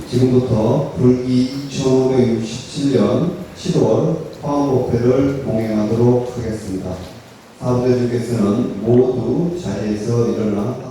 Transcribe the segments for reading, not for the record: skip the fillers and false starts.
지금부터 불기 2567년 7월 화엄법회를 봉행하도록 하겠습니다. 사부대주께서는 모두 자리에서 일어나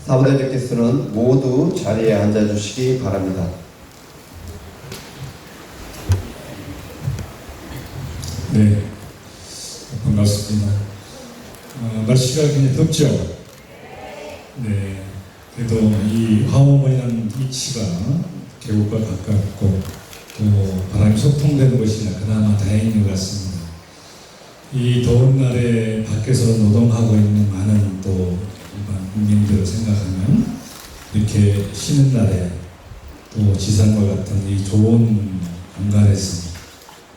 사부대주께서는 모두 자리에 앉아주시기 바랍니다. 네, 반갑습니다. 날씨가 굉장히 덥죠? 네, 그래도 이 화엄이라는 위치가 계곡과 가깝고 또 바람이 소통되는 것이라 그나마 다행인 것 같습니다. 이 더운 날에 밖에서 노동하고 있는 많은 또 일반 국민들을 생각하면 이렇게 쉬는 날에 또 지상과 같은 이 좋은 공간에서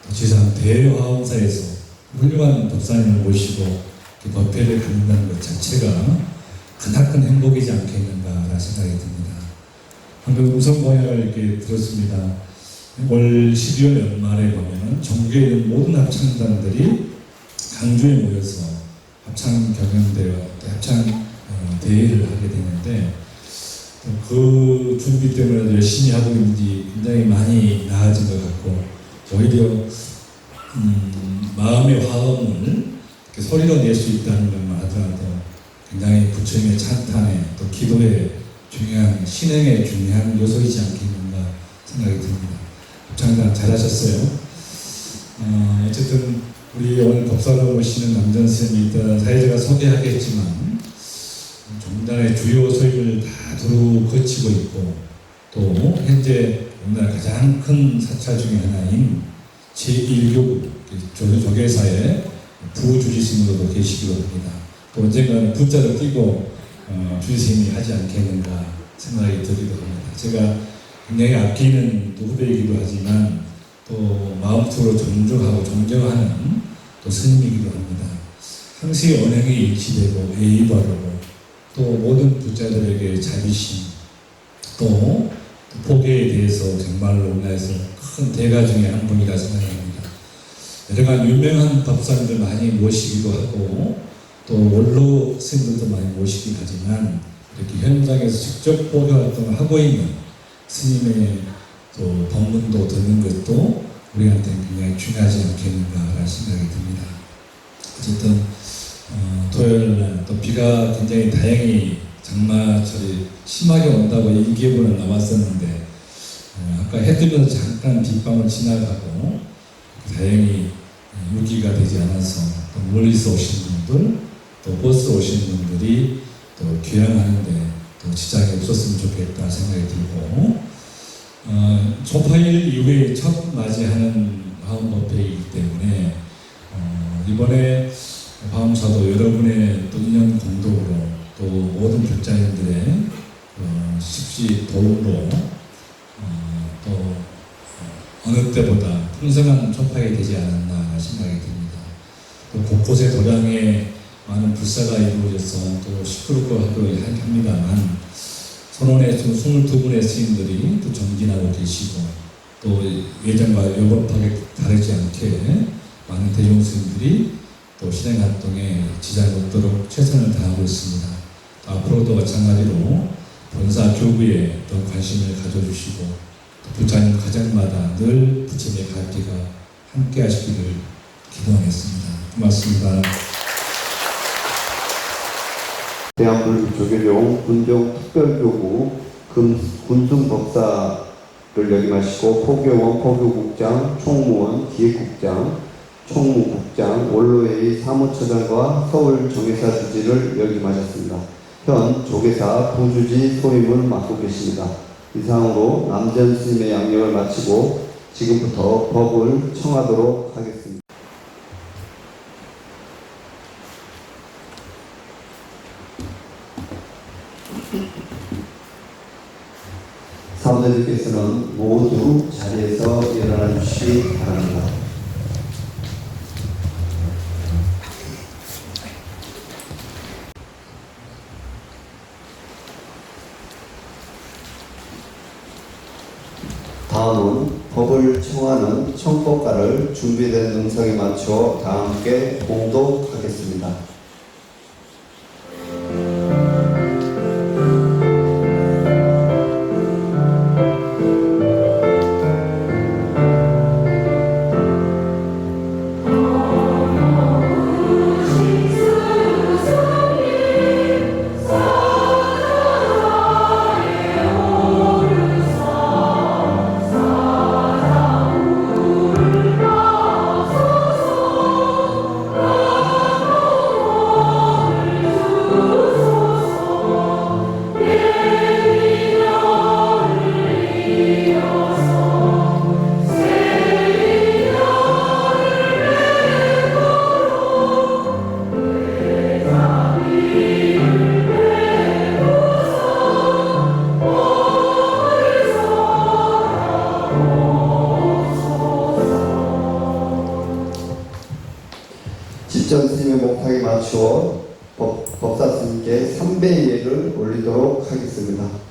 또 지상 대화원사에서 훌륭한 법사님을 모시고 법회를 갖는다는 것 자체가 크나큰 행복이지 않겠는가라는 생각이 듭니다. 방금 음성 공약을 이렇게 들었습니다. 올 12월 연말에 보면 전국에 있는 모든 합창단들이 강주에 모여서 합창 경연대회, 합창 대회를 하게 되는데 그 준비 때문에 열심히 하고 있는지 굉장히 많이 나아진 것 같고 오히려 마음의 화음을 소리로 낼 수 있다는 것만 하더라도 굉장히 부처님의 찬탄에 또 기도에 중요한 신행에 중요한 요소이지 않겠는가 생각이 듭니다. 합창단 잘하셨어요. 어쨌든 우리 오늘 법사로 모시는 남전 스님이 일단 사회자가 소개하겠지만 종단의 주요 소익을 다 두루 거치고 있고 또 현재 우리나라 가장 큰 사찰 중에 하나인 제1교구 조계사의 부주지스님으로도 계시기도 합니다. 또 언젠가는 부자를 띄고 주지스님이 하지 않겠는가 생각이 들기도 합니다. 제가 굉장히 아끼는 또 후배이기도 하지만 또 마음속으로 존중하고 존경하는 또 스님이기도 합니다. 항시 언행이 일치되고 예의 바르고 또 모든 부자들에게 자비심 또 포교에 대해서 정말로 우리나라에서 큰 대가 중에 한 분이라 생각합니다. 여러가지 유명한 법사님들 많이 모시기도 하고 또 원로 스님들도 많이 모시긴 하지만 이렇게 현장에서 직접 포교 활동을 하고 있는 스님의 또 법문도 듣는 것도 우리한테는 굉장히 중요하지 않겠는가라는 생각이 듭니다. 어쨌든 토요일날 또 비가 굉장히 다행히 장마철이 심하게 온다고 일기예보는 나왔었는데 아까 해 뜨면서 잠깐 빗방울 지나가고 다행히 유기가 되지 않아서 또 멀리서 오신 분들 또 버스 오신 분들이 또 귀향하는데 또 지장이 없었으면 좋겠다 생각이 들고 초파일 이후에 첫 맞이하는 화엄법회이기 때문에 이번에 화엄사도 여러분의 또 인연 공덕으로 또 모든 불자님들의 십시 도움으로 또 어느 때보다 풍성한 초파가 되지 않았나 생각이 듭니다. 또 곳곳에 도량에 많은 불사가 이루어져서 또 시끄럽고 합니다만 선원의 22분의 스님들이 또 정진하고 계시고 또 예전과 요법하게 다르지 않게 많은 대중 스님들이 또 실행활동에 지장이 없도록 최선을 다하고 있습니다. 앞으로도 마찬가지로 본사 교구에 더 관심을 가져주시고 또 부처님 가정마다 늘 부처님의 가지가 함께 하시기를 기도하겠습니다. 고맙습니다. 대한불교조계종 군종특별교구 군승법사를 역임하시고 포교원, 포교국장, 총무원, 기획국장, 총무국장, 원로회의 사무처장과 서울정예사 주지를 역임하셨습니다. 현 조계사 부주지 소임을 맡고 계십니다. 이상으로 남전 스님의 양력을 마치고 지금부터 법을 청하도록 하겠습니다. 사무장님께서는 모두 자리에서 일어나 주시기 바랍니다. 다음은 법을 청하는 청법가를 준비된 음성에 맞춰 다 함께 봉독하겠습니다. 집전 스님의 목탁에 맞추어 법사 스님께 3배의 예를 올리도록 하겠습니다.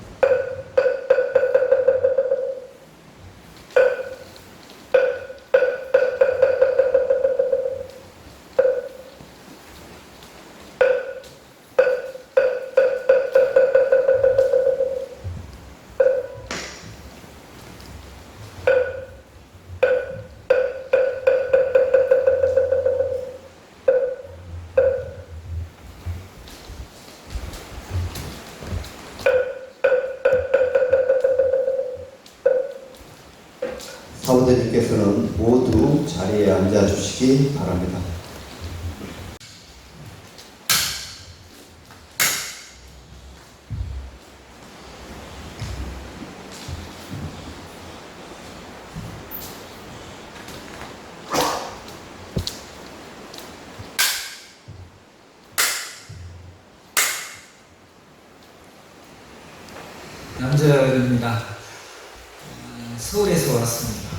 사무대님께서는 모두 자리에 앉아 주시기 바랍니다. 남자입니다. 서울에서 왔습니다.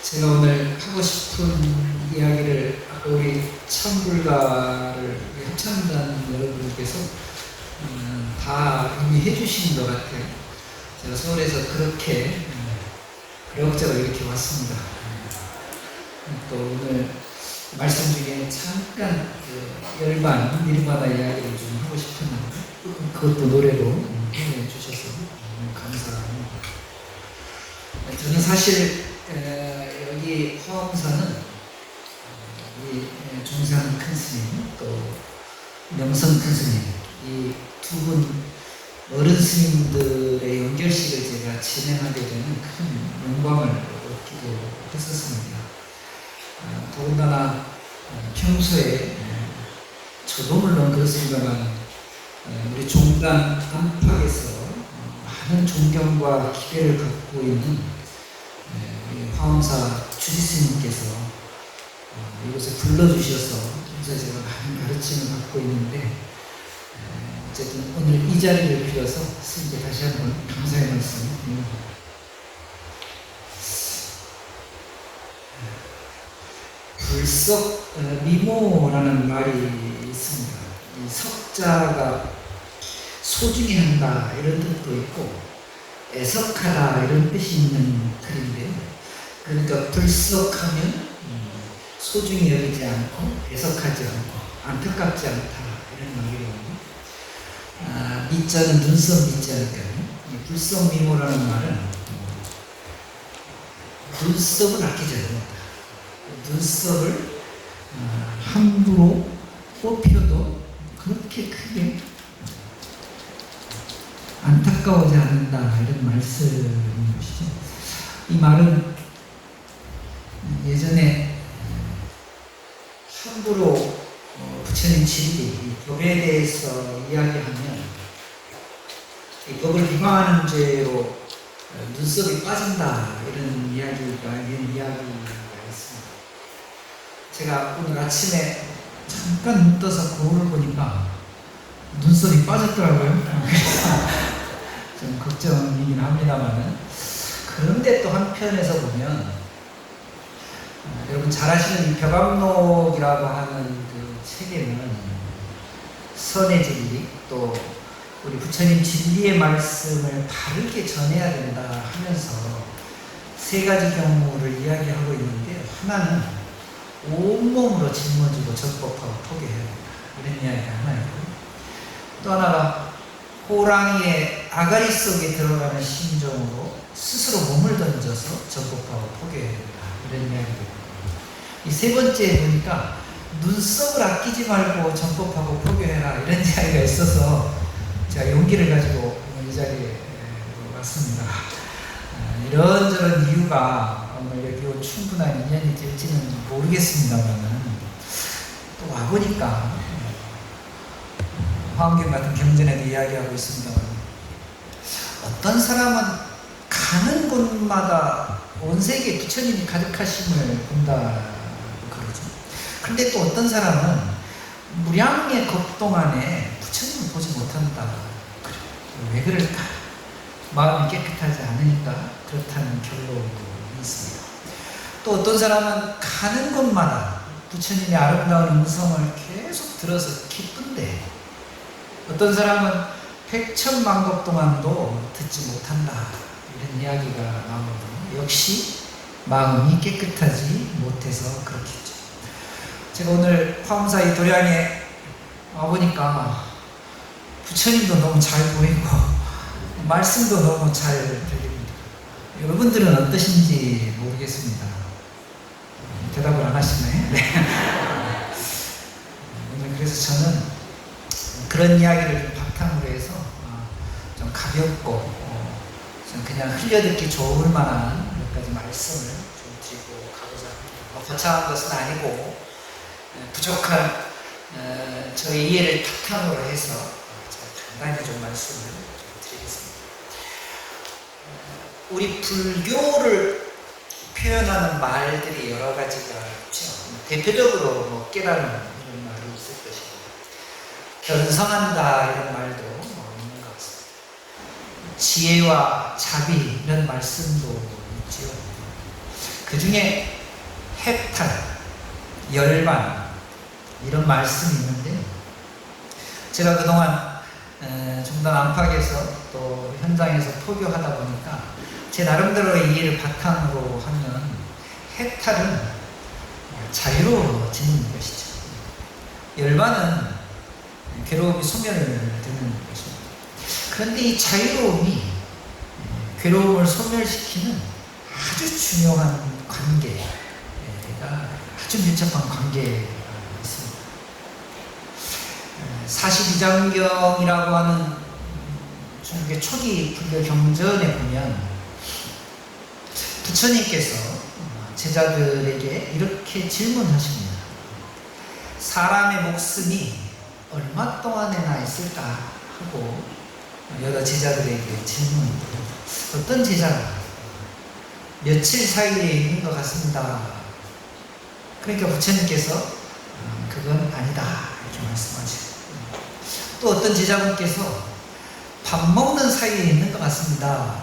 제가 오늘 하고 싶은 이야기를 우리 참불가를 합창단 여러분께서 다 이미 해주신 것 같아요. 제가 서울에서 그렇게 그럭저럭 이렇게 왔습니다. 또 오늘 말씀 중에 잠깐 열반, 일반화 이야기를 좀 하고 싶었는데 그것도 노래로 해내 주셔서 감사합니다. 저는 사실 여기 화엄사는 우리 종산 큰 스님 또 명성 큰 스님 이 두 분 어른 스님들의 연결식을 제가 진행하게 되는 큰 영광을 얻기도 했었습니다. 더군다나 평소에 저도 물론 그렇습니다만 우리 종단 안팎에서 많은 존경과 기대를 갖고 있는 화엄사 주지스님께서 이곳에 불러주셔서 제가 많은 가르침을 받고 있는데 어쨌든 오늘 이 자리를 빌어서 스님께 다시 한번 감사의 말씀 드립니다. 불석 미모라는 말이 있습니다. 이 석자가 소중히 한다 이런 뜻도 있고 애석하다 이런 뜻이 있는 글인데요. 그러니까 불석하면 소중히 여기지 않고 애석하지 않고 안타깝지 않다 이런 말이거든요. 미자는 눈썹 미자니까요. 불성미모라는 말은 눈썹을 아끼지 않는다. 눈썹을 함부로 뽑혀도 그렇게 크게 안타까워하지 않는다 이런 말씀인 것이죠. 이 말은 예전에 함부로 부처님 진리, 법에 대해서 이야기하면 이 법을 비방하는 죄로 눈썹이 빠진다 이런 이야기가 있습니다. 제가 오늘 아침에 잠깐 눈 떠서 거울을 보니까 눈썹이 빠졌더라고요. 좀 걱정이긴 합니다만은, 그런데 또 한편에서 보면 여러분 잘 아시는 이 벽암록이라고 하는 그 책에는 선의 진리, 또 우리 부처님 진리의 말씀을 바르게 전해야 된다 하면서 세 가지 경우를 이야기하고 있는데, 하나는 온몸으로 짊어지고 적법하고 포기해야 된다 이런 이야기가 하나 있고, 또 하나가 호랑이의 아가리 속에 들어가는 심정으로 스스로 몸을 던져서 적법하고 포기해야 된다 이런 이야기가 있고, 이 세 번째에 보니까 눈썹을 아끼지 말고 적법하고 포기해라 이런 이야기가 있어서 제가 용기를 가지고 오늘 이 자리에 왔습니다. 이런저런 이유가 오늘 여기 온 충분한 인연이 될지는 모르겠습니다만, 또 와보니까 화엄경 같은 경전에도 이야기하고 있습니다만, 어떤 사람은 가는 곳마다 온 세계에 부처님이 가득하심을 본다고 그러죠. 그런데 또 어떤 사람은 무량의 겁 동안에 부처님을 보지 못한다. 왜 그럴까? 마음이 깨끗하지 않으니까 그렇다는 결론도 있습니다. 또 어떤 사람은 가는 곳마다 부처님의 아름다운 음성을 계속 들어서 기쁜데, 어떤 사람은 백천만급 동안도 듣지 못한다 이런 이야기가 나오거든요. 역시 마음이 깨끗하지 못해서 그렇겠죠. 제가 오늘 화엄사의 도량에 와보니까 부처님도 너무 잘 보이고 말씀도 너무 잘 들립니다. 여러분들은 어떠신지 모르겠습니다. 대답을 안 하시네. 네. 오늘 그래서 저는 그런 이야기를 좀 바탕으로 해서 좀 가볍고 좀 그냥 흘려듣기 좋을 만한 몇 가지 말씀을 좀 드리고 가고자 합니다. 거창한 것은 아니고 부족한 저의 이해를 바탕으로 해서 간단히 좀 말씀을 드리겠습니다. 우리 불교를 표현하는 말들이 여러 가지가 있죠. 대표적으로 뭐 깨달음 이런 말이 있을 것이고, 견성한다 이런 말도 있는 것 같습니다. 지혜와 자비 이런 말씀도 있지요. 그 중에 해탈, 열반 이런 말씀이 있는데, 제가 그동안 중단 안팎에서 또 현장에서 포교하다 보니까 제 나름대로의 이해를 바탕으로 하면 해탈은 자유로워지는 것이죠. 열반은 괴로움이 소멸되는 것입니다. 그런데 이 자유로움이 괴로움을 소멸시키는 아주 중요한 관계가 아주 밀접한 관계가 있습니다. 42장경이라고 하는 중국의 초기 불교 경전에 보면 부처님께서 제자들에게 이렇게 질문하십니다. 사람의 목숨이 얼마 동안이나 있을까 하고 여러 제자들에게 질문합니다. 어떤 제자가 며칠 사이에 있는 것 같습니다. 그러니까 부처님께서 그건 아니다 이렇게 말씀하시고, 또 어떤 제자분께서 밥 먹는 사이에 있는 것 같습니다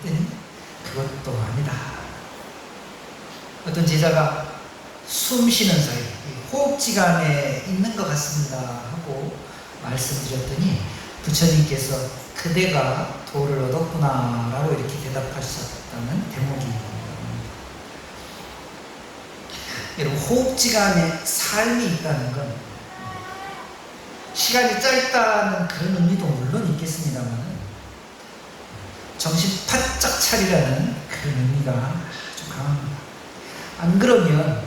했더니 그것도 아니다. 어떤 제자가 숨 쉬는 사이, 호흡지간에 있는 것 같습니다 하고 말씀드렸더니 부처님께서 그대가 도를 얻었구나 라고 이렇게 대답하셨다는 대목이 있습니다. 여러분, 호흡지간에 삶이 있다는 건 시간이 짧다는 그런 의미도 물론 있겠습니다만 정신 바짝 차리라는 그런 의미가 아주 강합니다. 안 그러면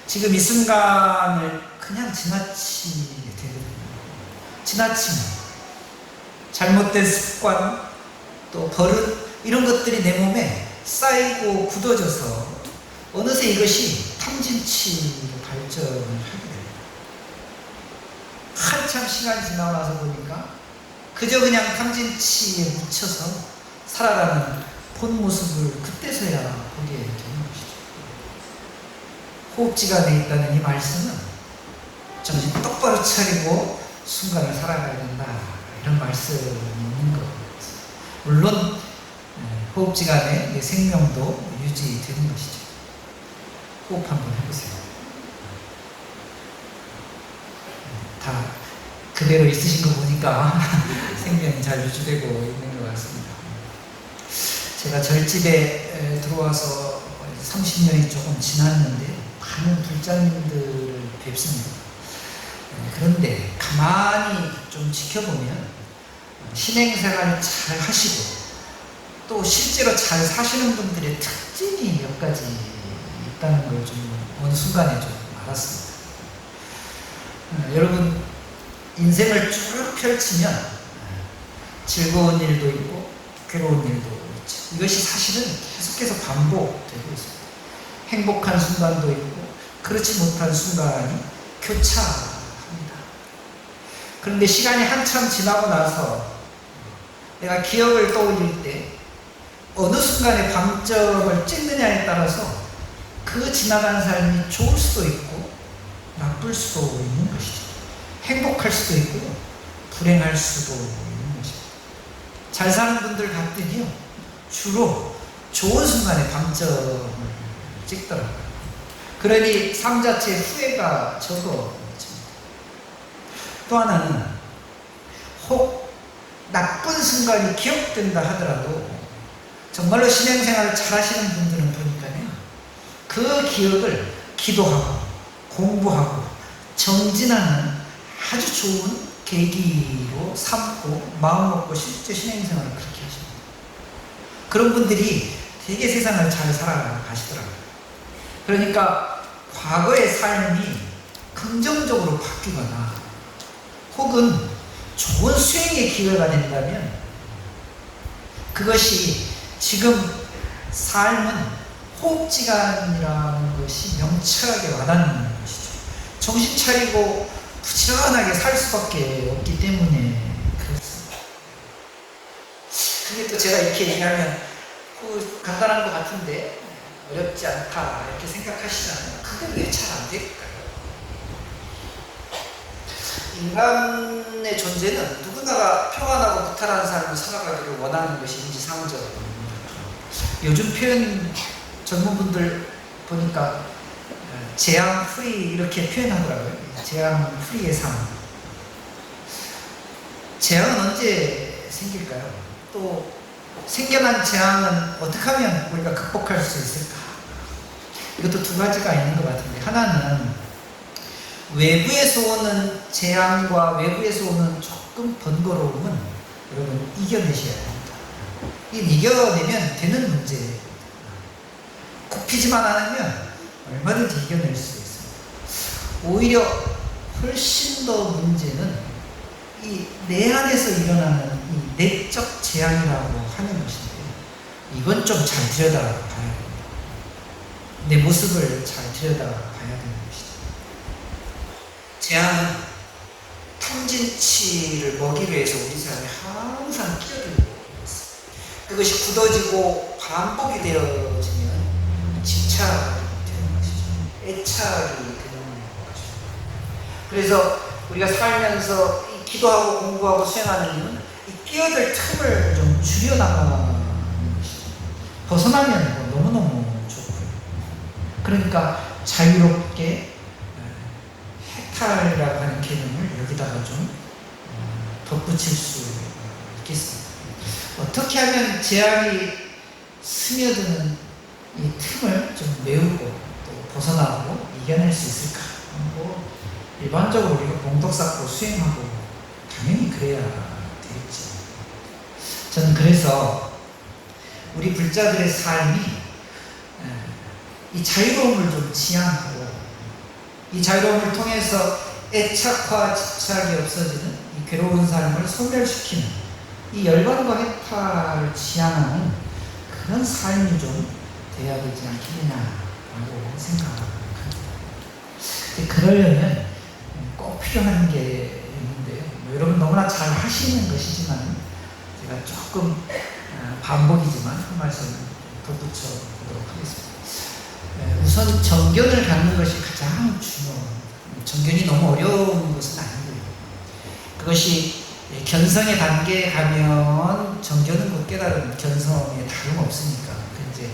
지금 이 순간을 그냥 지나치게 되거든요. 지나치면 잘못된 습관 또 버릇 이런 것들이 내 몸에 쌓이고 굳어져서 어느새 이것이 탐진치로 발전을 하게 됩니다. 한참 시간이 지나고 나서 보니까 그저 그냥 탐진치에 묻혀서 살아가는 본 모습을 그때서야 보게 되는 것이죠. 호흡지간에 있다는 이 말씀은 정신 똑바로 차리고 순간을 살아가야 된다, 이런 말씀이 있는 겁니다. 물론 호흡지간에 내 생명도 유지되는 것이죠. 호흡 한번 해보세요. 다 그대로 있으신 거 보니까 생명이 잘 유지되고 있는 것 같습니다. 제가 절집에 들어와서 30년이 조금 지났는데 많은 불자님들을 뵙습니다. 그런데 가만히 좀 지켜보면 신행생활 잘 하시고 또 실제로 잘 사시는 분들의 특징이 몇 가지 있다는 걸 좀 어느 순간에 좀 알았습니다. 여러분, 인생을 쭉 펼치면 즐거운 일도 있고 괴로운 일도 있죠. 이것이 사실은 계속해서 반복되고 있습니다. 행복한 순간도 있고 그렇지 못한 순간이 교차합니다. 그런데 시간이 한참 지나고 나서 내가 기억을 떠올릴 때 어느 순간에 방점을 찍느냐에 따라서 그 지나간 삶이 좋을 수도 있고 나쁠 수도 있는 것이죠. 행복할 수도 있고 불행할 수도 있는 것이죠. 잘 사는 분들 같더니요, 주로 좋은 순간에 방점을 찍더라고요. 그러니 삶 자체에 후회가 적어집니다. 또 하나는 혹 나쁜 순간이 기억된다 하더라도 정말로 신행생활을 잘 하시는 분들은 보니까요, 그 기억을 기도하고 공부하고 정진하는 아주 좋은 계기로 삼고 마음먹고 실제 신행생활을 그렇게 하십니다. 그런 분들이 되게 세상을 잘 살아가시더라고요. 그러니까 과거의 삶이 긍정적으로 바뀌거나 혹은 좋은 수행의 기회가 된다면 그것이 지금 삶은 호흡지간이라는 것이 명철하게 와닿는 것이죠. 정신 차리고 부지런하게 살 수밖에 없기 때문에 그렇습니다. 그게 또 제가 이렇게 얘기하면 간단한 것 같은데 어렵지 않다 이렇게 생각하시잖아요. 그게 왜 잘 안 될까요? 인간의 존재는 누구나가 평안하고 무탈한 삶을 살아가기를 원하는 것이 인지상정입니다. 요즘 표현 젊은 분들 보니까 재앙 프리 이렇게 표현하더라고요. 재앙 프리의 삶. 재앙은 언제 생길까요? 또 생겨난 재앙은 어떻게 하면 우리가 극복할 수 있을까? 이것도 두 가지가 있는 것 같은데, 하나는 외부에서 오는 재앙과 외부에서 오는 조금 번거로움은 여러분 이겨내셔야 됩니다. 이겨내면 되는 문제예요. 굽히지만 않으면 얼마든지 이겨낼 수 있습니다. 오히려 훨씬 더 문제는 이 내 안에서 일어나는 이 내적 재앙이라고 하는 것인데, 이건 좀 잘 들여다봐야 됩니다. 내 모습을 잘 들여다봐야 되는 것이죠. 재앙은 탐진치를 먹이기 위해서 우리 삶에 항상 끼어들고 있습니다. 그것이 굳어지고 반복이 되어지면 집착이 되는 것이죠. 애착이 되는 것이죠. 그래서 우리가 살면서 이 기도하고 공부하고 수행하는 이유는 이 끼어들 틈을 좀 줄여나가는 것이죠. 벗어나면 너무너무 좋고요. 그러니까 자유롭게 해탈이라고 하는 개념을 여기다가 좀 덧붙일 수 있겠습니다. 어떻게 하면 재앙이 스며드는 이 틈을 좀 메우고 또 벗어나고 이겨낼 수 있을까? 뭐 일반적으로 우리가 공덕 쌓고 수행하고 당연히 그래야 되겠지. 저는 그래서 우리 불자들의 삶이 이 자유로움을 좀 지향하고 이 자유로움을 통해서 애착과 집착이 없어지는 이 괴로운 삶을 소멸시키는 이 열반과 해탈을 지향하는 그런 삶이 좀 돼야 되지 않겠느냐라고 생각합니다. 그러려면 꼭 필요한 게 있는데요. 여러분 너무나 잘 하시는 것이지만 제가 조금 반복이지만 한 말씀 덧붙여 보도록 하겠습니다. 우선 정견을 갖는 것이 가장 중요합니다. 정견이 너무 어려운 것은 아니고요. 그것이 견성의 단계에 가면 정견은 곧 깨달은 견성에 다름없으니까 이제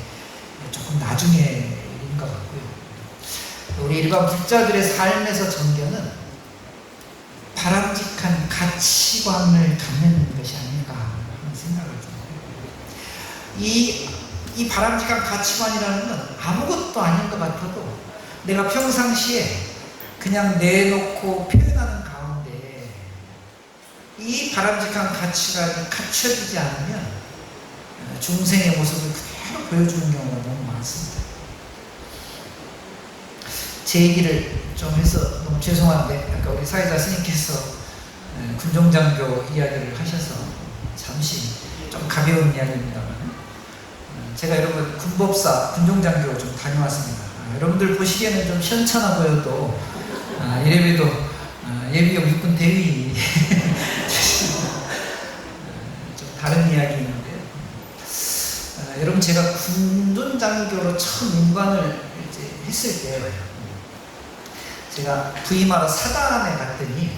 조금 나중에 일인 것 같고요. 우리 일반 불자들의 삶에서 정견은 바람직한 가치관을 갖는 것이 아닌가 하는 생각을 좀 해요. 이 바람직한 가치관이라는 건 아무것도 아닌 것 같아도 내가 평상시에 그냥 내놓고 표현하는 가운데 이 바람직한 가치관이 갖춰지지 않으면 중생의 모습을 그대로 보여주는 경우가 너무 많습니다. 제 얘기를 좀 해서 너무 죄송한데 아까 우리 사회자 스님께서 군종장교 이야기를 하셔서 잠시 좀 가벼운 이야기입니다만 제가 여러분 군법사 군종장교 좀 다녀왔습니다. 여러분들 보시기에는 좀 시원찮아 보여도 이래봬도 예비역 육군 대위 좀 다른 이야기인데 여러분 제가 군종장교로 처음 임관을 이제 했을 때 제가 부임하러 사단에 갔더니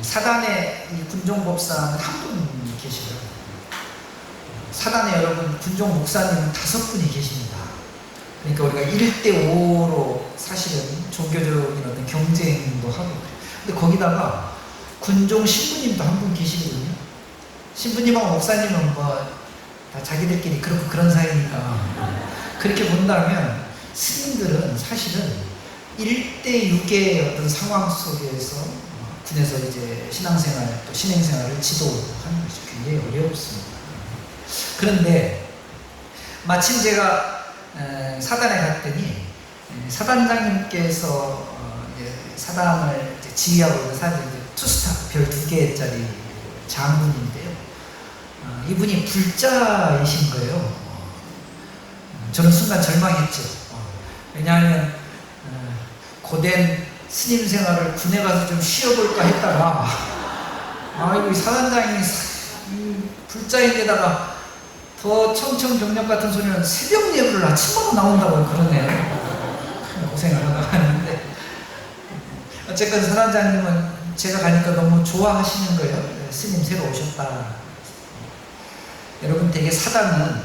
사단에 이 군종법사는 한 분 계시고요. 사단에 여러분 군종 목사님은 5분이 계십니다. 그러니까 우리가 1대5로 사실은 종교적인 어떤 경쟁도 하고 근데 거기다가 군종 신부님도 한 분 계시거든요. 신부님하고 목사님은 뭐 다 자기들끼리 그렇고 그런 사이니까 그렇게 본다면 스님들은 사실은 1대6의 어떤 상황 속에서 군에서 이제 신앙생활 또 신행생활을 지도하는 것이 굉장히 어렵습니다. 그런데 마침 제가 사단에 갔더니 사단장님께서 사단을 이제 지휘하고 있는 사단이 투스타 별 2개짜리 장군인데요. 이분이 불자이신 거예요. 저는 순간 절망했죠. 왜냐하면 고된 스님 생활을 군에 가서 좀 쉬어볼까 했다가 이거 사단장이 불자인데다가 더 청청병력 같은 소리는 새벽 예불을 아침마다 나온다고 그러네요. 고생을 하는데 어쨌건 사단장님은 제가 가니까 너무 좋아하시는 거예요. 스님 새로 오셨다. 여러분 되게 사단은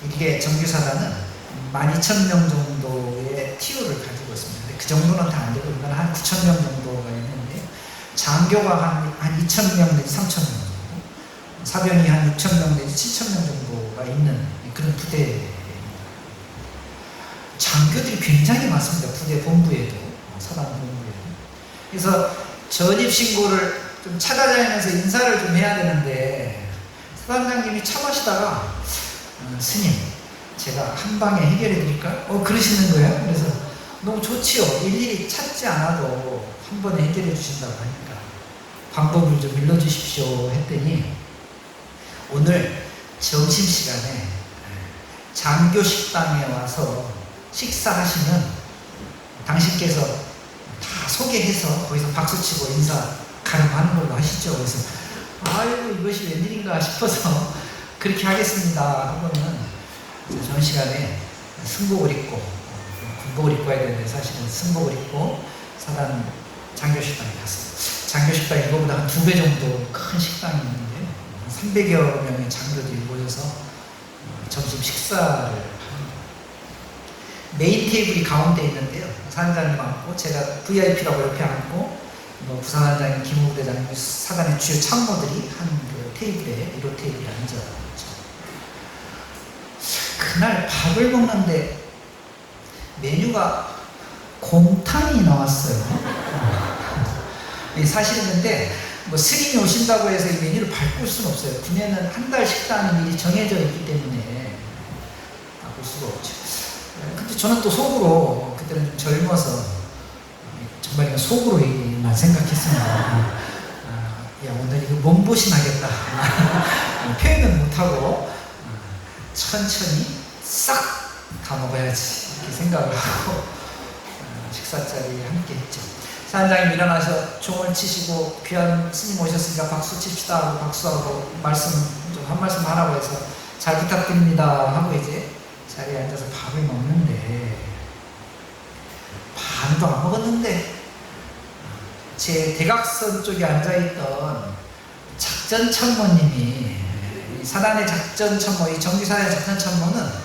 이게 정규사단은 12,000명 정도의 TO를 가지고 있습니다. 그 정도는 다 안 되고 우리나라 한 9,000명 정도가 있는데 장교가 한 2,000명 내지 3,000명 정도 사병이 한 6,000명 내지 7,000명 정도가 있는 그런 부대입니다. 장교들이 굉장히 많습니다. 부대 본부에도 사단 본부에도. 그래서 전입신고를 좀 찾아다니면서 인사를 좀 해야 되는데 사단장님이 차 마시다가 스님 제가 한 방에 해결해 드릴까요? 그러시는 거예요. 그래서 너무 좋지요. 일일이 찾지 않아도 한 번에 해결해 주신다고 하니까 방법을 좀 일러주십시오 했더니 오늘 점심시간에 장교 식당에 와서 식사하시면 당신께서 다 소개해서 거기서 박수치고 인사 가름하는 걸로 하시죠. 그래서 아이고 이것이 웬일인가 싶어서 그렇게 하겠습니다 하고는 저녁 시간에 승복을 입고 군복을 입고 해야 되는데 사실은 승복을 입고 사단 장교식당에 갔어요. 장교식당이 이거보다 한 2배 정도 큰 식당이 있는데 300여 명의 장교들이 모여서 점심 식사를 합니다. 메인 테이블이 가운데 있는데요. 사단장님 앉고 제가 VIP라고 옆에 앉고 부사단장님, 김후대장님, 사단의 주요 참모들이 한 그 테이블에 1호 테이블에 앉아 있죠. 그날 밥을 먹는데 메뉴가 곰탕이 나왔어요. 사실은 근데 뭐 스님이 오신다고 해서 이 메뉴를 바꿀 수는 없어요. 구내는 한 달 식단이 미리 정해져 있기 때문에 바꿀 수가 없죠. 근데 저는 또 속으로 그때는 좀 젊어서 정말 그냥 속으로만 생각했습니다. 야, 오늘 이거 몸보신하겠다. 표현은 못하고 천천히 싹 다 먹어야지 이렇게 생각을 하고 식사 자리에 함께 했죠. 사장님 일어나서 종을 치시고 귀한 스님 오셨으니까 박수 칩시다 하고 박수하고 말씀 좀 한 말씀 하라고 해서 잘 부탁드립니다 하고 이제 자리에 앉아서 밥을 먹는데 반도 안 먹었는데 제 대각선 쪽에 앉아있던 작전 참모님이 사단의 작전 참모, 이 정기사단의 작전 참모는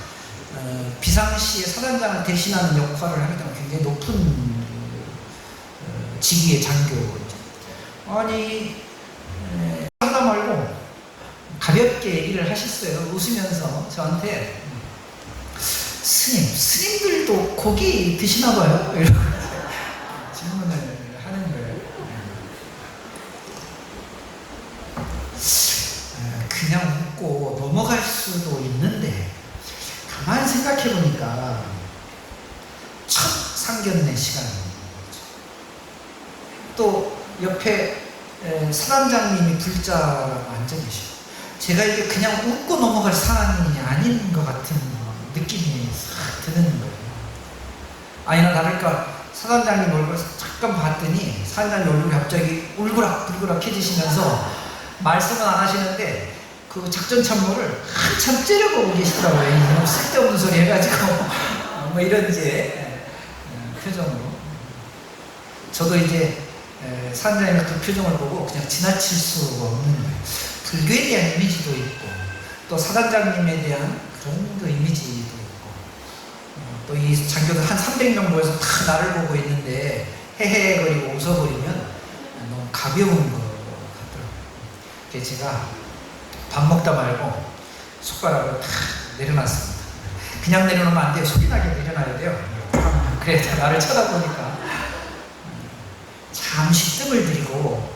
비상시에 사단장을 대신하는 역할을 하기 때문에 굉장히 높은 직위의 장교죠. 아니 하다 말고 가볍게 얘기를 하셨어요. 웃으면서 저한테 스님들도 고기 드시나 봐요. 이런 질문을 하는 거예요. 그냥 웃고 넘어갈 수도 있는데 가만히 생각해 보니까 첫 상견례 시간입니다. 또 옆에 사단장님이 불자라고 앉아 계시고 제가 이게 그냥 웃고 넘어갈 사안이 아닌 것 같은 느낌이 싹 드는 거예요. 아니나 다를까 사단장님 얼굴을 잠깐 봤더니 사단장님 얼굴이 갑자기 울그락불그락해지시면서 말씀은 안 하시는데 그 작전 참모를 한참 째려보고 계시더라고요. 쓸데없는 소리 해가지고 뭐 이런 이제 표정으로 저도 이제 사단장님의 그 표정을 보고 그냥 지나칠 수가 없는 거예요. 불교에 대한 이미지도 있고 또 사단장님에 대한 그런 그 이미지도 있고 또 이 장교들 한 300명 모여서 다 나를 보고 있는데 헤헤거리고 웃어버리면 너무 가벼운 것 같더라고요. 그래서 제가 밥 먹다 말고 숟가락을 탁 내려놨습니다. 그냥 내려놓으면 안 돼요. 소리나게 내려놔야 돼요. 그래서 나를 쳐다보니까 잠시 뜸을 들이고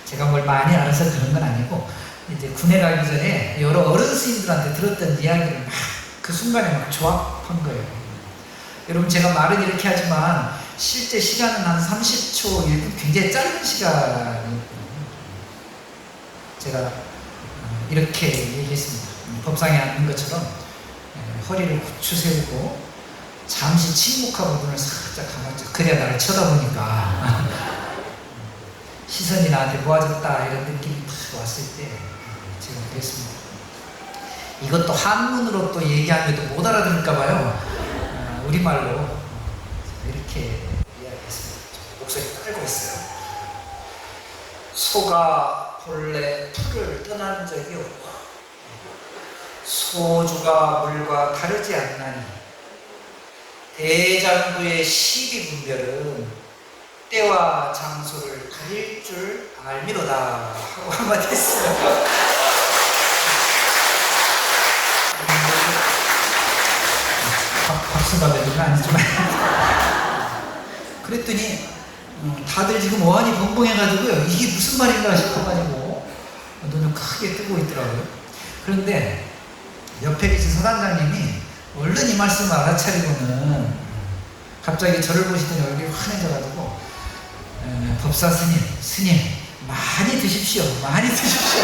제가 뭘 많이 알아서 그런 건 아니고 이제 군에 가기 전에 여러 어른 스님들한테 들었던 이야기를 막 그 순간에 막 조합한 거예요. 여러분 제가 말은 이렇게 하지만 실제 시간은 한 30초, 1분 굉장히 짧은 시간이거든요. 제가 이렇게 얘기했습니다. 법상에 앉는 것처럼 허리를 고추 세우고 잠시 침묵하고 눈을 살짝 감았죠. 그래야 나를 쳐다보니까 시선이 나한테 모아졌다 이런 느낌이 탁 왔을 때 제가 그랬습니다. 이것도 한문으로 또 얘기하면 못 알아들을까 봐요. 우리말로 이렇게 이야기했습니다. 목소리 떨고 있어요. 소가 본래 풀을 떠난 적이 없고 소주가 물과 다르지 않나니 대장부의 시비분별은 때와 장소를 가릴 줄 알미로다 하고 한마디 했어요. 박수 받을 건 아니지만 그랬더니 다들 지금 어안이 벙벙해가지고요. 이게 무슨 말인가 싶어가지고 눈을 크게 뜨고 있더라고요. 그런데 옆에 계신 사단장님이 얼른 이 말씀을 알아차리고는 갑자기 저를 보시더니 얼굴이 환해져가지고 법사 스님 많이 드십시오. 많이 드십시오.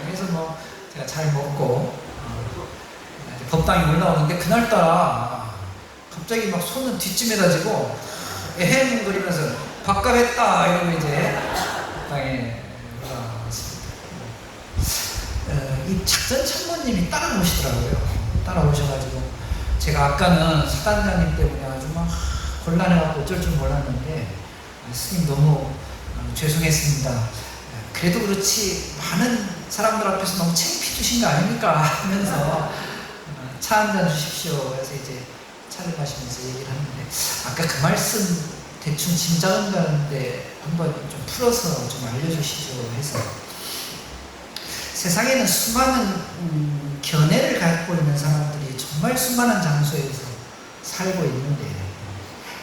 그래서 뭐 제가 잘 먹고 법당에 올라오는데 그날따라 갑자기 막 손은 뒷짐에다 지고 에헴거리면서 밥값했다 이러고 이제 법당에 올라왔습니다. 이 작전 참모님이 따라오시더라고요. 따라오셔가지고 제가 아까는 사단장님 때문에 아주 막 곤란해갖고 어쩔 줄 몰랐는데 스님 너무 죄송했습니다. 그래도 그렇지 많은 사람들 앞에서 너무 창피 주신 거 아닙니까? 하면서 차 한잔 주십시오. 그래서 이제 차를 마시면서 얘기를 하는데 아까 그 말씀 대충 짐작은 가는데 한번 좀 풀어서 좀 알려주시죠 해서 세상에는 수많은 견해를 갖고 있는 사람들이 정말 수많은 장소에서 살고 있는데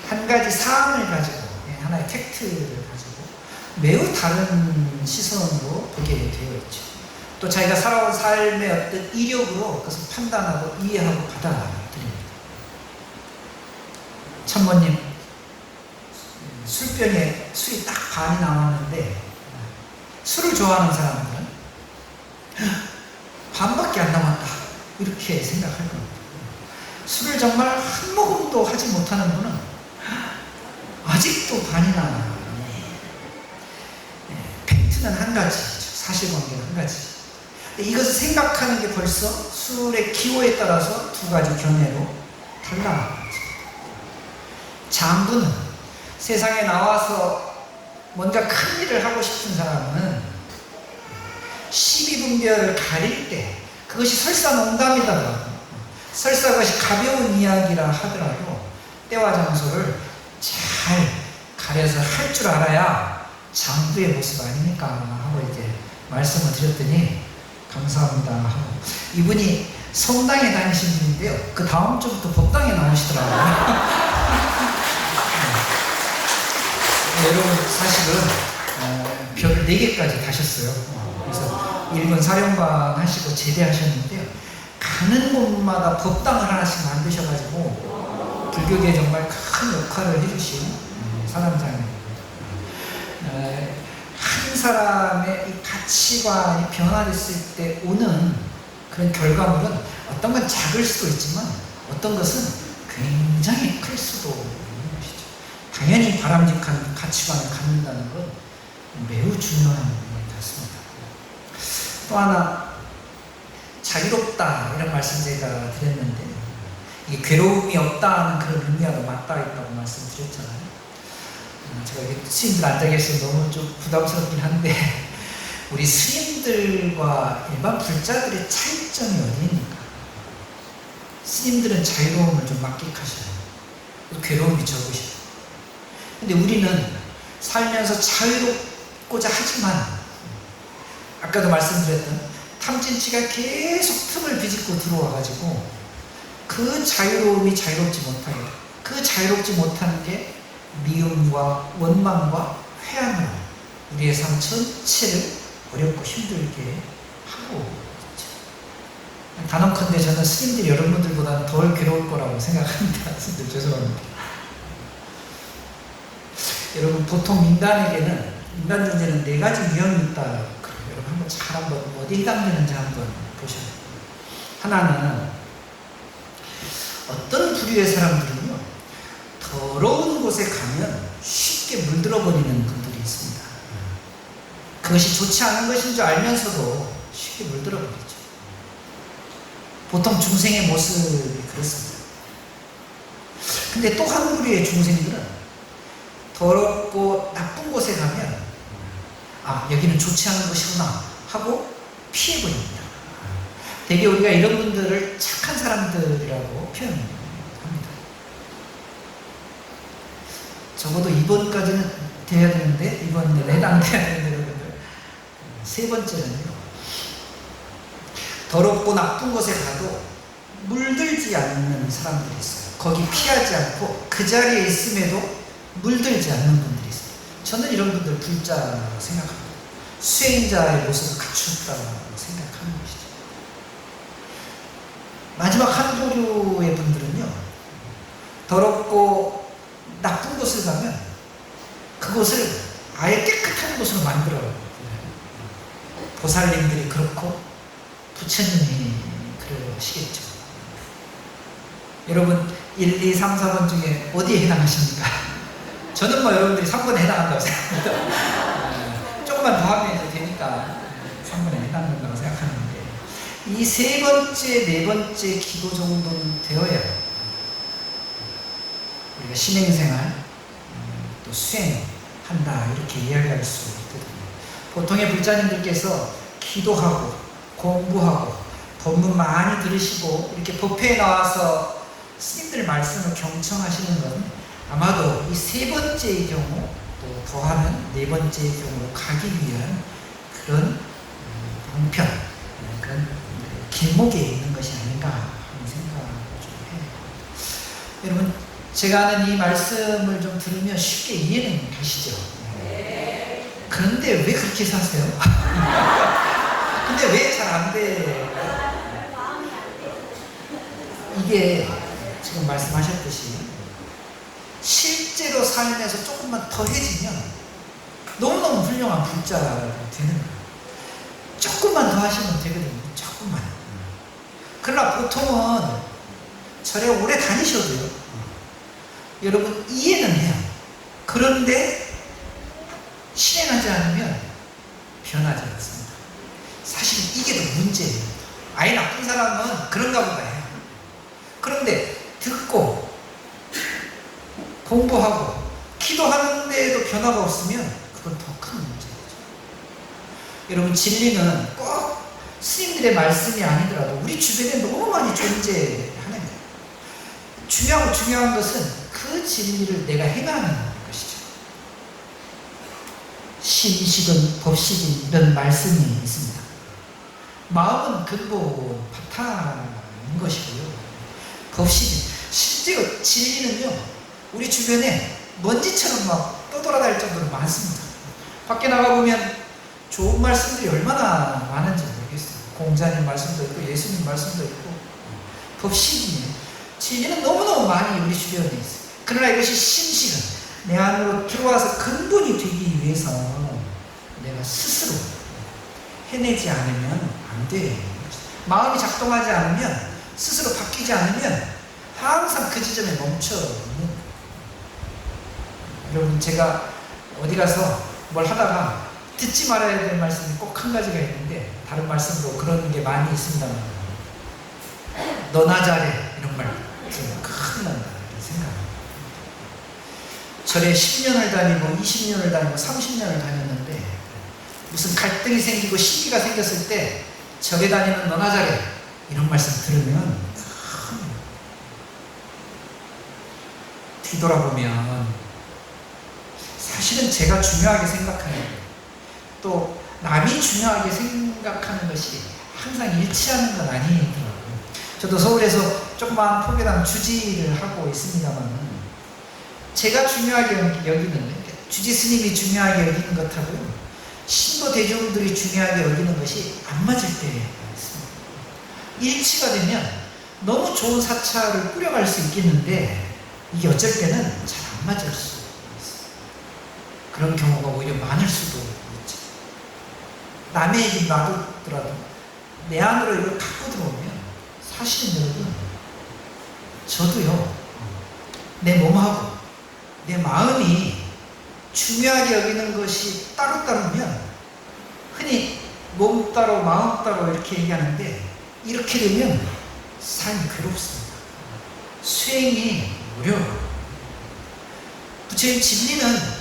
한 가지 사안을 가지고 하나의 팩트를 가지고 매우 다른 시선으로 보게 되어 있죠. 또 자기가 살아온 삶의 어떤 이력으로 그것을 판단하고 이해하고 받아들입니다. 참모님, 술병에 술이 딱 반이 남았는데 술을 좋아하는 사람들은 반밖에 안 남았다 이렇게 생각할 겁니다. 술을 정말 한 모금도 하지 못하는 분은 아직도 반이 남아요. 팩트는 한 가지죠. 사실관계는 한 가지. 이것을 생각하는 게 벌써 술의 기호에 따라서 두 가지 견해로 달라요. 장부는 세상에 나와서 뭔가 큰 일을 하고 싶은 사람은 시비분별을 가릴 때 그것이 설사 농담이더라도 설사 그것이 가벼운 이야기라 하더라도 때와 장소를 잘 가려서 할 줄 알아야 장부의 모습 아닙니까 하고 이제 말씀을 드렸더니 감사합니다 하고 이분이 성당에 다니신 분인데요. 그 다음 주부터 법당에 나오시더라고요. 여러분 사실은 별을 4개까지 다셨어요. 그래서 일본 사령관 하시고 제대하셨는데요. 가는 곳마다 법당을 하나씩 만드셔가지고 불교계에 정말 큰 역할을 해주신 사람장입니다. 한 사람의 이 가치관이 변화됐을 때 오는 그런 결과물은 어떤 건 작을 수도 있지만 어떤 것은 굉장히 클 수도 있는 것이죠. 당연히 바람직한 가치관을 갖는다는 건 매우 중요한 것 같습니다. 또 하나 자유롭다 이런 말씀 제가 드렸는데 이게 괴로움이 없다는 그런 의미와도 맞닿아 있다고 말씀드렸잖아요. 제가 이게 스님들 앉아 계셔서 너무 좀 부담스럽긴 한데 우리 스님들과 일반 불자들의 차이점이 어디입니까? 스님들은 자유로움을 좀 만끽하셔요. 괴로움이 적으시죠. 근데 우리는 살면서 자유롭고자 하지만 아까도 말씀드렸던 탐진치가 계속 틈을 비집고 들어와가지고 그 자유로움이 자유롭지 못하게 그 자유롭지 못한 게 미움과 원망과 회한으로 우리의 삶 전체를 어렵고 힘들게 하고 있죠. 단언컨대 저는 스님들이 여러분들보다는 덜 괴로울 거라고 생각합니다. 스님들 죄송합니다. 여러분 보통 인간에게는 인간 존재는 4가지 유형이 있다. 여러분 한번 잘 한번 어디에 해당되는지 한번 보셔야 돼요. 하나는 어떤 부류의 사람들은요 더러운 곳에 가면 쉽게 물들어 버리는 분들이 있습니다. 그것이 좋지 않은 것인 줄 알면서도 쉽게 물들어 버리죠. 보통 중생의 모습이 그렇습니다. 근데 또 한 부류의 중생들은 더럽고 나쁜 곳에 가면 아 여기는 좋지 않은 곳이구나 하고 피해버립니다. 되게 우리가 이런 분들을 착한 사람들이라고 표현합니다. 적어도 2번까지는 돼야 되는데 2번에 해당돼야 되는데 여러분들 3번째는요 더럽고 나쁜 곳에 가도 물들지 않는 사람들이 있어요. 거기 피하지 않고 그 자리에 있음에도 물들지 않는 분들이 있어요. 저는 이런 분들 불자라고 생각합니다. 수행자의 모습을 갖추었다고 생각하는 것이죠. 마지막 한 부류의 분들은요 더럽고 나쁜 곳을 가면 그곳을 아예 깨끗한 곳으로 만들어요. 보살님들이 그렇고 부처님이 그러시겠죠. 여러분 1, 2, 3, 4번 중에 어디에 해당하십니까? 저는 뭐 여러분들이 3번에 해당한다고 생각합니다. 조금만 더 하면 되니까 3번에 해당한다고 생각하는데 이 3번째, 4번째 기도 정도는 되어야 우리가 신행생활 또 수행한다 이렇게 이야기할 수 있거든요. 보통의 불자님들께서 기도하고 공부하고 법문 많이 들으시고 이렇게 법회에 나와서 스님들 말씀을 경청하시는 건 아마도 이 3번째의 경우 또 더하면 4번째의 경우로 가기 위한 그런 방편 그런 길목에 있는 것이 아닌가 하는 생각을 좀 해요. 여러분, 제가 하는 이 말씀을 좀 들으면 쉽게 이해는 가시죠? 그런데 왜 그렇게 사세요? 근데 왜 잘 안 돼? 이게 지금 말씀하셨듯이 실제로 삶에서 조금만 더해지면 너무너무 훌륭한 불자가 되는 거예요. 조금만 더 하시면 되거든요. 조금만. 그러나 보통은 절에 오래 다니셔도요, 여러분 이해는 해요. 그런데 실행하지 않으면 변하지 않습니다. 사실 이게 더 문제예요. 아예 나쁜 사람은 그런가 보다 해요. 그런데 듣고 공부하고 기도하는데도 변화가 없으면 그건 더 큰 문제죠. 여러분, 진리는 꼭 스님들의 말씀이 아니더라도 우리 주변에 너무 많이 존재하는 거예요. 중요한 것은 그 진리를 내가 행하는 것이죠. 심식은 법식인 이런 말씀이 있습니다. 마음은 근본 바탕인 것이고요. 법식인, 실제로 진리는요, 우리 주변에 먼지처럼 막 떠돌아다닐 정도로 많습니다. 밖에 나가보면 좋은 말씀들이 얼마나 많은지 모르겠어요. 공자님 말씀도 있고 예수님 말씀도 있고 법식이에요. 진리는 너무너무 많이 우리 주변에 있어요. 그러나 이것이 심식은 내 안으로 들어와서 근본이 되기 위해서 내가 스스로 해내지 않으면 안 돼요. 마음이 작동하지 않으면, 스스로 바뀌지 않으면 항상 그 지점에 멈춰 있는 거예요. 여러분, 제가 어디 가서 뭘 하다가 듣지 말아야 될 말씀이 꼭 한 가지가 있는데, 다른 말씀도 그런 게 많이 있습니다만, 너나 잘해, 이런 말 큰일 난다 생각합니다. 절에 10년을 다니고 20년을 다니고 30년을 다녔는데 무슨 갈등이 생기고 시기가 생겼을 때 절에 다니는 너나 잘해, 이런 말씀 들으면 뒤돌아보면 사실은 제가 중요하게 생각하는, 또 남이 중요하게 생각하는 것이 항상 일치하는 건 아니더라고요. 저도 서울에서 조그마한 포교당 주지를 하고 있습니다만, 제가 중요하게 여기는, 주지 스님이 중요하게 여기는 것하고요, 신도 대중들이 중요하게 여기는 것이 안 맞을 때가 있습니다. 일치가 되면 너무 좋은 사찰을 꾸려갈 수 있겠는데, 이게 어쩔 때는 잘 안 맞을 수 있어요. 그런 경우가 오히려 많을 수도 있죠. 남의 얘기 놔두더라도 내 안으로 이걸 갖고 들어오면, 사실은 여러분, 저도요, 내 몸하고 내 마음이 중요하게 여기는 것이 따로따로면, 흔히 몸 따로 마음 따로 이렇게 얘기하는데, 이렇게 되면 삶이 괴롭습니다. 수행이 어려워요. 부처님 진리는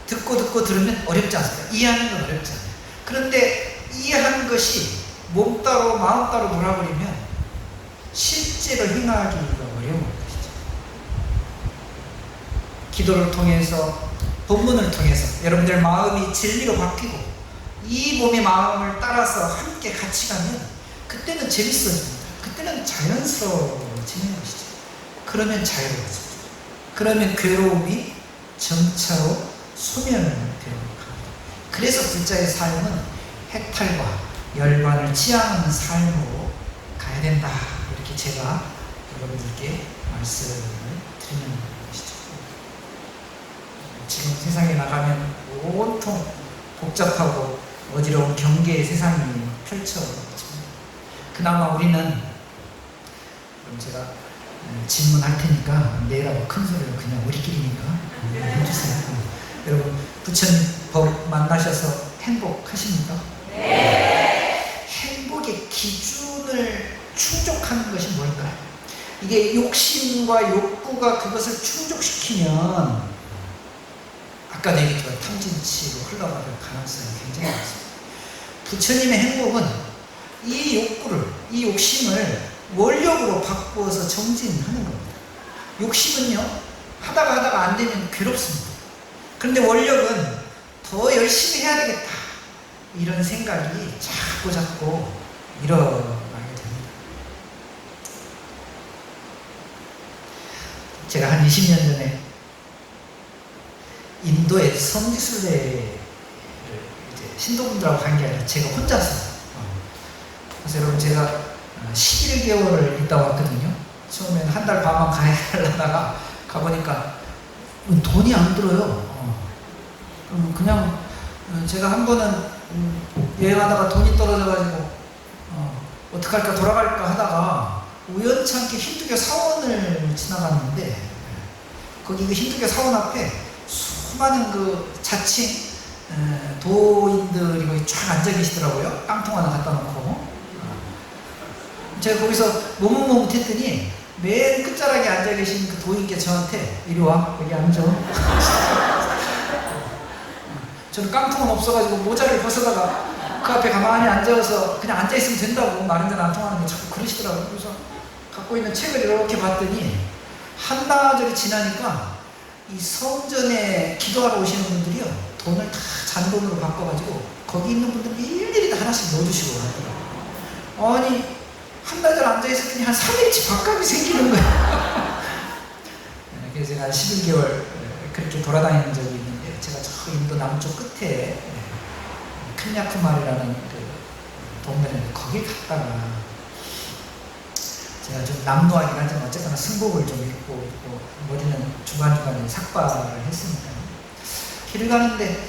듣고 들으면 어렵지 않습니다. 이해하는 건 어렵지 않아요. 그런데 이해하는 것이 몸 따로 마음 따로 놀아버리면 실제로 행하기가 어려운 것이죠. 기도를 통해서, 법문을 통해서 여러분들 마음이 진리로 바뀌고 이 몸의 마음을 따라서 함께 같이 가면 그때는 재밌어집니다. 그때는 자연스러워지는 것이죠. 그러면 자유로워집니다. 그러면 괴로움이 점차로 소멸되는 겁니다. 그래서 불자의 삶은 해탈과 열반을 지향하는 삶으로 가야 된다. 이렇게 제가 여러분들께 말씀을 드리는 것이죠. 지금 세상에 나가면 온통 복잡하고 어지러운 경계의 세상이 펼쳐집니다. 그나마 우리는, 그럼 제가 질문할 테니까 내라고 큰 소리로 그냥 우리끼리니까 해주세요. 여러분, 부처님 법 만나셔서 행복하십니까? 네. 행복의 기준을 충족하는 것이 뭘까요? 이게 욕심과 욕구가 그것을 충족시키면 아까 얘기했지만 탐진치로 흘러가는 가능성이 굉장히 많습니다. 부처님의 행복은 이 욕구를, 이 욕심을 원력으로 바꾸어서 정진하는 겁니다. 욕심은요, 하다가 안 되면 괴롭습니다. 그런데 원력은 더 열심히 해야 되겠다, 이런 생각이 자꾸 일어나게 됩니다. 제가 한 20년 전에 인도의 성지순례를 이제 신도분들하고 간 게 아니라 제가 혼자서 그래서 여러분 제가 11개월을 있다 왔거든요. 처음에는 한 달 반만 가야 하려다가 가보니까 돈이 안 들어요. 그냥 제가 한 번은 여행하다가 돈이 떨어져가지고 어떡할까 돌아갈까 하다가 우연찮게 힌두교 사원을 지나갔는데 거기 그 힌두교 사원 앞에 수많은 그 자칭 도인들이 거기 쫙 앉아 계시더라고요. 깡통 하나 갖다 놓고 제가 거기서 머뭇머뭇했더니 맨 끝자락에 앉아 계신 그 도인께 저한테 이리 와 여기 앉아. 저는 깡통은 없어가지고 모자를 벗어다가 그 앞에 가만히 앉아서 그냥 앉아있으면 된다고 말은 잘 안 통하는데 자꾸 그러시더라고요. 그래서 갖고 있는 책을 이렇게 봤더니 한나절이 지나니까 이 성전에 기도하러 오시는 분들이요 돈을 다 잔돈으로 바꿔가지고 거기 있는 분들 일일이 다 하나씩 넣어주시고 하더라고요. 아니 한나절 앉아있었더니 한 3일치 밥값이 생기는 거예요. 그래서 제가 한 11개월 그렇게 돌아다니는 적이 있는데 제가 저 인도 남쪽 끝에 칸야쿠마리라는 그 동네에 거기 갔다가 제가 좀 남노하긴 하지만 어쨌거나 승복을 좀 입고 머리는 중간중간에 삭발을 했으니까 길을 가는데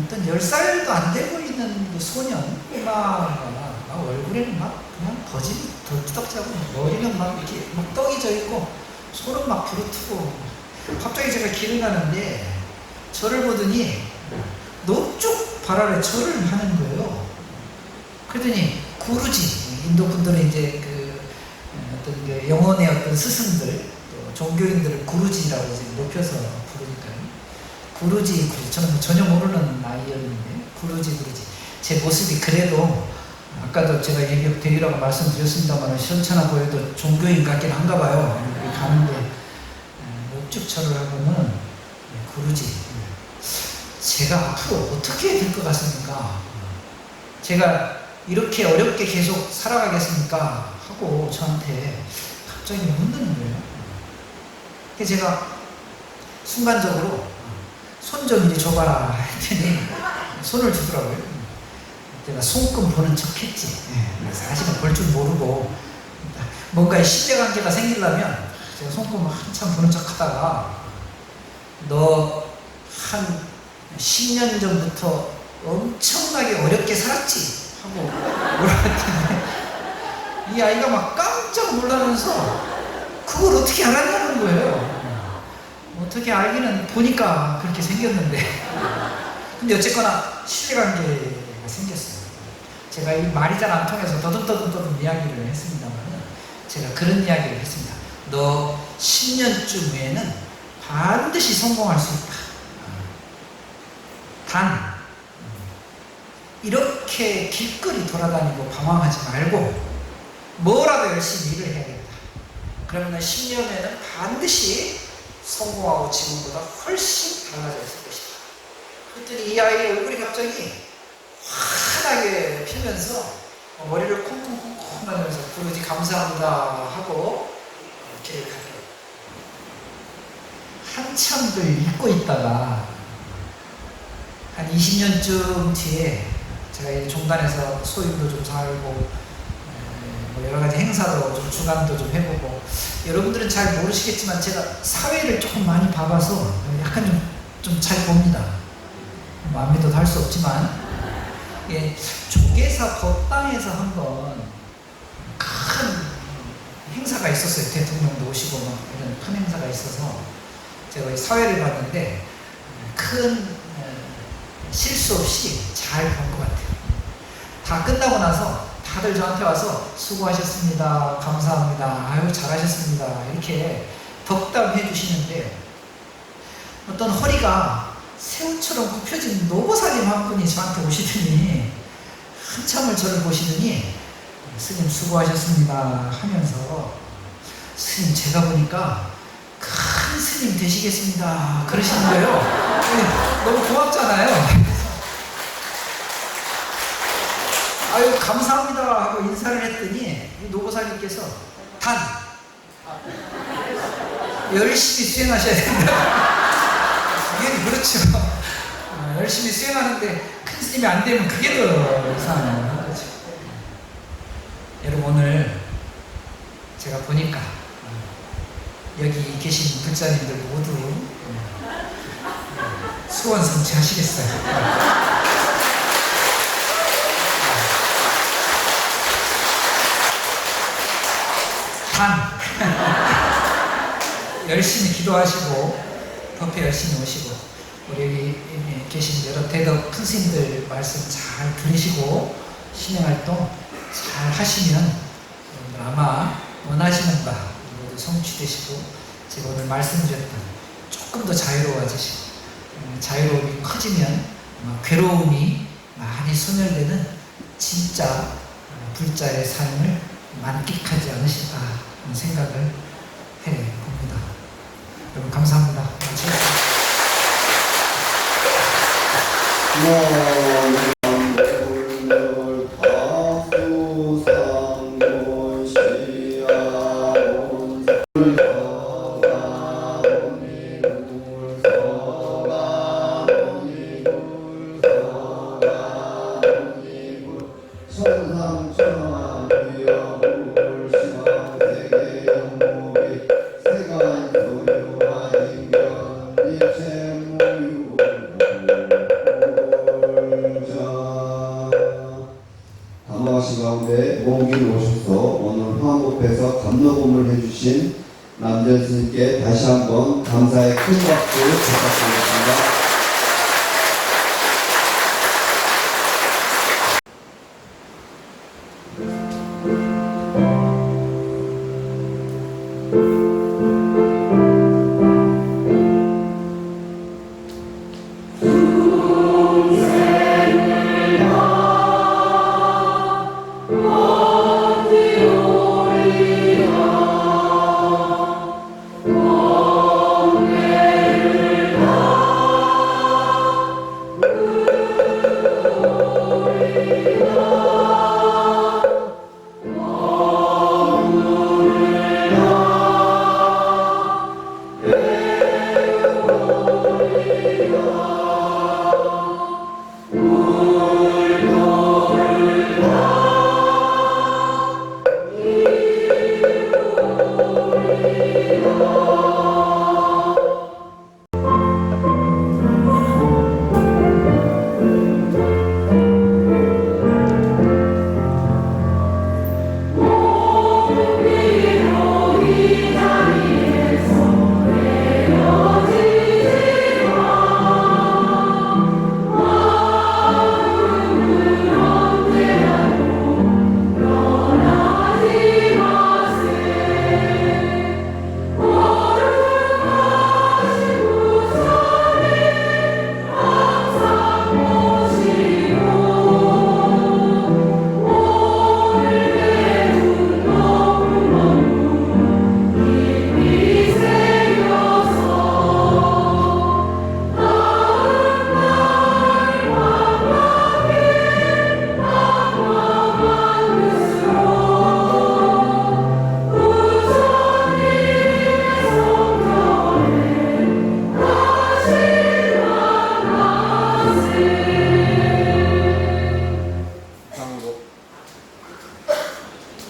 어떤 10살도 안 돼 보이는 그 소년 막 얼굴에는 막 그냥 거짓이 덜떡자고 머리는 막 이렇게 막 떡이 져 있고 손은 막 부르트고 갑자기 제가 길을 가는데 저를 보더니 넙죽 발 아래 절을 하는 거예요. 그러더니 구루지 인도 분들은 이제 그 어떤 그 영혼의 어떤 스승들 또 종교인들을 구루지라고 이제 높여서 부르니까요. 구루지 저는 뭐 전혀 모르는 나이였는데 구루지 제 모습이 그래도 아까도 제가 예비역대위라고 말씀드렸습니다만 시원찮아 보여도 종교인 같긴 한가 봐요. 여기 가는데 넙죽절을 하고는 구루지 제가 앞으로 어떻게 될 것 같습니까? 제가 이렇게 어렵게 계속 살아가겠습니까? 하고 저한테 갑자기 묻는 거예요. 그래서 제가 순간적으로 손 좀 이리 줘봐라 했더니 손을 주더라고요. 내가 손금 보는 척 했지. 사실은 볼 줄 모르고 뭔가의 신뢰관계가 생기려면 제가 손금을 한참 보는 척 하다가 너 한 10년 전부터 엄청나게 어렵게 살았지? 하고 물어봤더니 이 아이가 막 깜짝 놀라면서 그걸 어떻게 알았냐는 거예요. 어떻게 알기는 보니까 그렇게 생겼는데 근데 어쨌거나 신뢰관계가 생겼어요. 제가 이 말이 잘 안 통해서 더듬 이야기를 했습니다만 제가 그런 이야기를 했습니다. 너 10년쯤 후에는 반드시 성공할 수 있다. 단 이렇게 길거리 돌아다니고 방황하지 말고 뭐라도 열심히 일을 해야겠다. 그러면 10년 후에는 반드시 성공하고 지금보다 훨씬 달라져 있을 것이다. 그랬더니 이 아이의 얼굴이 갑자기 환하게 피면서 머리를 콩콩콩콩 하면서 구루지 감사합니다 하고 길을 가더라고요. 한참들 잊고 있다가 한 20년쯤 뒤에 제가 이 종단에서 소임도 좀 살고 뭐 여러 가지 행사도 좀 주관도 좀 해보고 여러분들은 잘 모르시겠지만 제가 사회를 조금 많이 봐봐서 약간 좀 잘 봅니다. 뭐 안 믿어도 할 수 없지만 예, 조계사 법당에서 한번 큰 행사가 있었어요. 대통령도 오시고 막 이런 큰 행사가 있어서 제가 이 사회를 봤는데 큰 실수 없이 잘 본 것 같아요. 다 끝나고 나서 다들 저한테 와서 수고하셨습니다. 감사합니다. 아유 잘하셨습니다. 이렇게 덕담해 주시는데 어떤 허리가 새우처럼 굽혀진 노보살님 한 분이 저한테 오시더니 한참을 저를 보시더니 스님 수고하셨습니다 하면서 스님 제가 보니까 큰 스님 되시겠습니다 그러시는 거예요. 너무 고맙잖아요. 아유 감사합니다 하고 인사를 했더니 노보살님께서 단 열심히 수행하셔야 된다. 이게 그렇죠. 열심히 수행하는데 큰 스님이 안 되면 그게 더 이상한 거죠. 여러분 오늘 제가 보니까 여기 계신 불자님들 모두 소원 성취하시겠어요. 단 열심히 기도하시고 법회 열심히 오시고 우리 여기 계신 여러 대덕 큰 스님들 말씀 잘 들으시고 신행활동 잘 하시면 아마 원하시는 바 모두 성취되시고 제가 오늘 말씀드렸던 조금 더 자유로워지시고 자유로움이 커지면 괴로움이 많이 소멸되는 진짜 불자의 삶을 만끽하지 않으실까 하는 생각을 해봅니다. 여러분 감사합니다. 담화하신 가운데 모험길 오셔서 오늘 화엄법에서 감로금을 해주신 남전 스님께 다시 한번 감사의 큰 박수 부탁드리겠습니다.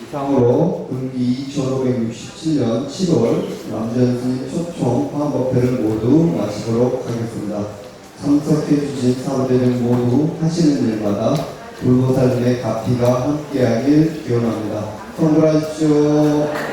이상으로 금기 2567년 7월 남전스님 초청 화엄법회를 모두 마치도록 하겠습니다. 참석해주신 사부대중 모두 하시는 일마다 불보살님의 가피가 함께하길 기원합니다. 성불하십시오.